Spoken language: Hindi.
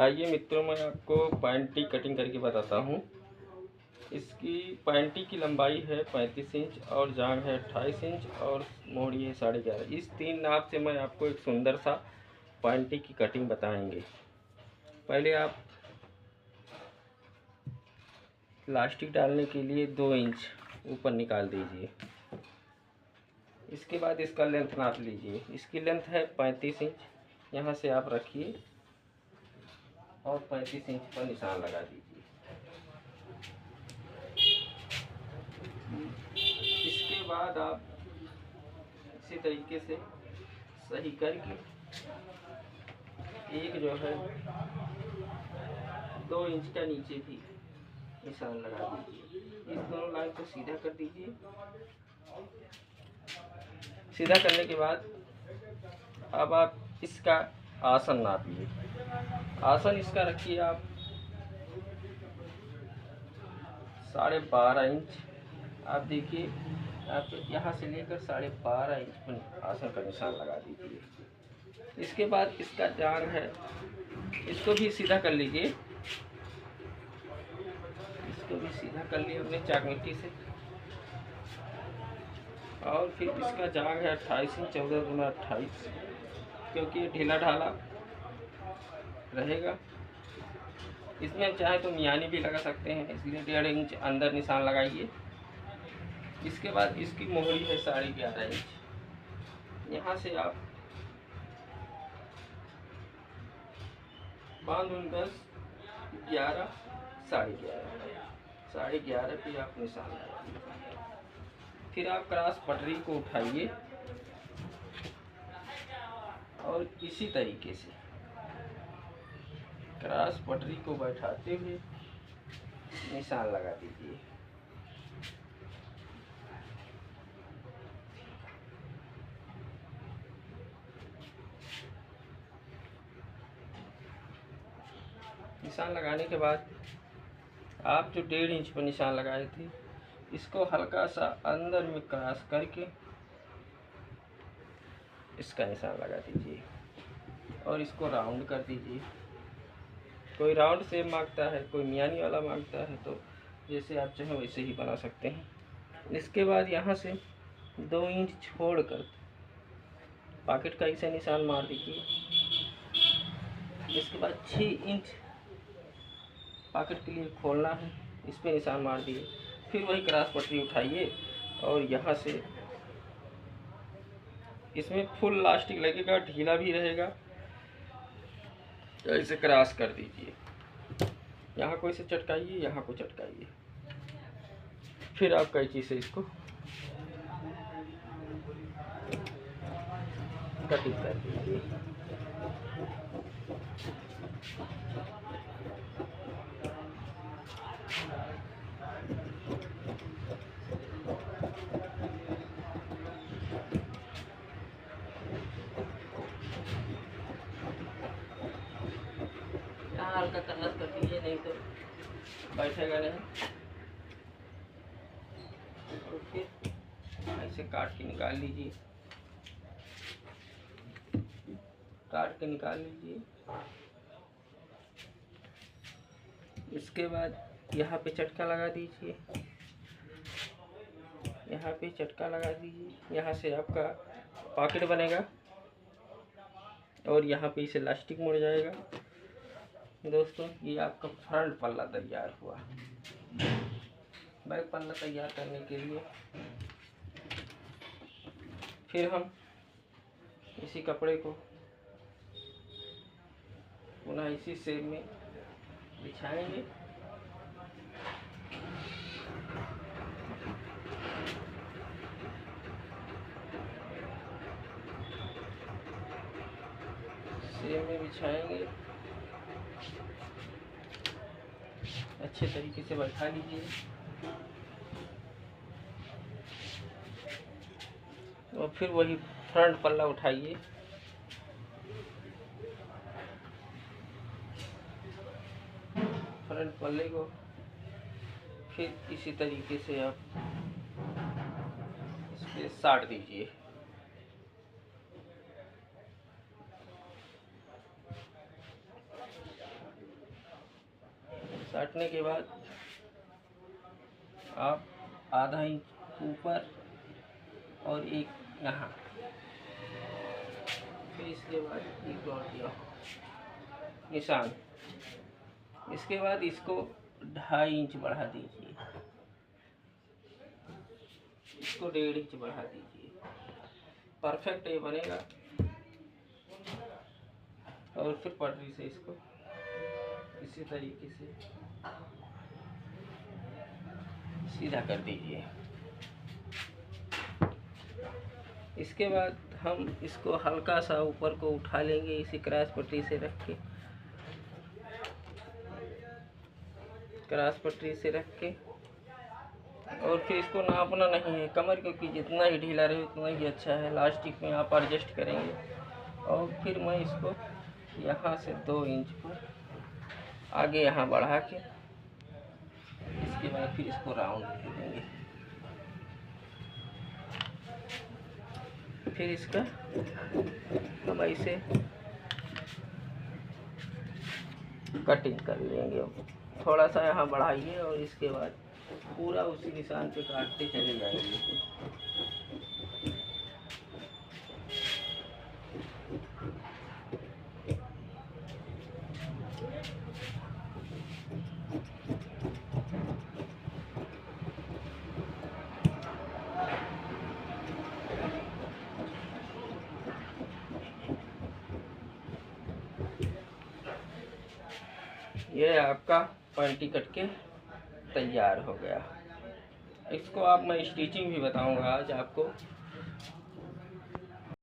आइए मित्रों, मैं आपको पैंटी कटिंग करके बताता हूँ। इसकी पैंटी की लंबाई है 35 इंच और जांघ है 28 इंच और मोड़ी है 11.5। इस 3 नाप से मैं आपको एक सुंदर सा पैंटी की कटिंग बताएंगे। पहले आप इलास्टिक डालने के लिए 2 इंच ऊपर निकाल दीजिए। इसके बाद इसका लेंथ नाप लीजिए। इसकी लेंथ है 35 इंच। यहाँ से आप रखिए और 35 इंच पर निशान लगा दीजिए। इसके बाद आप इसी तरीके से सही करके एक जो है 2 इंच का नीचे भी निशान लगा दीजिए। इस दोनों लाइन को सीधा कर दीजिए। सीधा करने के बाद अब आप इसका आसन नापिए। आसन इसका रखिए आप 12.5 इंच। आप देखिए, आप यहाँ से लेकर 12.5 इंच पर आसन का निशान लगा दीजिए। इसके बाद इसका जांघ है, इसको भी सीधा कर लीजिए। इसको भी सीधा कर लिए अपने चाकमिट्टी से। और फिर इसका जांघ है 28 इंच, 14 गुना 28, क्योंकि ये ढीला ढाला रहेगा। इसमें हम चाहे तो मियानी भी लगा सकते हैं, इसलिए 1.5 इंच अंदर निशान लगाइए। इसके बाद इसकी मोहरी है 11.5 इंच। यहाँ से आप बांध 10, 11, 11.5 पे आप निशान लगाइए। फिर आप क्रॉस पटरी को उठाइए और इसी तरीके से क्रॉस पटरी को बैठाते हुए निशान लगा दीजिए। निशान लगाने के बाद आप जो 1.5 इंच पर निशान लगाए थे, इसको हल्का सा अंदर में क्रॉस करके इसका निशान लगा दीजिए और इसको राउंड कर दीजिए। कोई राउंड शेप मांगता है, कोई मियानी वाला मांगता है, तो जैसे आप चाहें वैसे ही बना सकते हैं। इसके बाद यहाँ से 2 इंच छोड़कर पॉकेट का इसे निशान मार दीजिए। इसके बाद 6 इंच पॉकेट के लिए खोलना है, इस पर निशान मार दिए। फिर वही क्रॉस पटरी उठाइए और यहाँ से इसमें फुल इलास्टिक लगेगा, ढीला भी रहेगा, तो इसे क्रॉस कर दीजिए। यहाँ को इसे चटकाइए, यहाँ को चटकाइए। फिर आप कैंची से इसको कटिंग कर दीजिए। यहाँ हल्का क्रॉस कर दीजिए, नहीं तो बैठेगा नहीं। और फिर ऐसे काट के निकाल लीजिए। काट के निकाल लीजिए। इसके बाद यहाँ पे चटका लगा दीजिए। यहाँ पे चटका लगा दीजिए। यहाँ से आपका पॉकेट बनेगा और यहाँ पे इसे इलास्टिक मुड़ जाएगा। दोस्तों, ये आपका फ्रंट पल्ला तैयार हुआ। बैक पल्ला तैयार करने के लिए फिर हम इसी कपड़े को पुनः इसी शेप में बिछाएंगे। शेप में बिछाएंगे, अच्छे तरीके से बैठा लीजिए। और फिर वही फ्रंट पल्ला उठाइए, फ्रंट पल्ले को फिर इसी तरीके से आप इस पे साट दीजिए। काटने के बाद आप आधा इंच ऊपर और एक यहाँ, फिर इसके बाद एक डॉट यहाँ निशान। इसके बाद इसको 2.5 इंच बढ़ा दीजिए, इसको 1.5 इंच बढ़ा दीजिए, परफेक्ट ये बनेगा। और फिर पटरी से इसको इसी तरीके से सीधा कर दीजिए। इसके बाद हम इसको हल्का सा ऊपर को उठा लेंगे इसी क्रॉस पटरी से रख के, और फिर इसको नापना नहीं है कमर, क्योंकि जितना ही ढीला रहे उतना ही अच्छा है। लास्टिक में आप एडजस्ट करेंगे। और फिर मैं इसको यहाँ से 2 इंच पर आगे यहाँ बढ़ा के, इसके बाद फिर इसको राउंड कर देंगे। फिर इसका हम ऐसे कटिंग कर लेंगे। थोड़ा सा यहाँ बढ़ाइए और इसके बाद पूरा उसी निशान पे काटते चले जाएंगे। ये आपका पॉइंटी कट के तैयार हो गया। इसको आप मैं स्टिचिंग भी बताऊंगा आज आपको।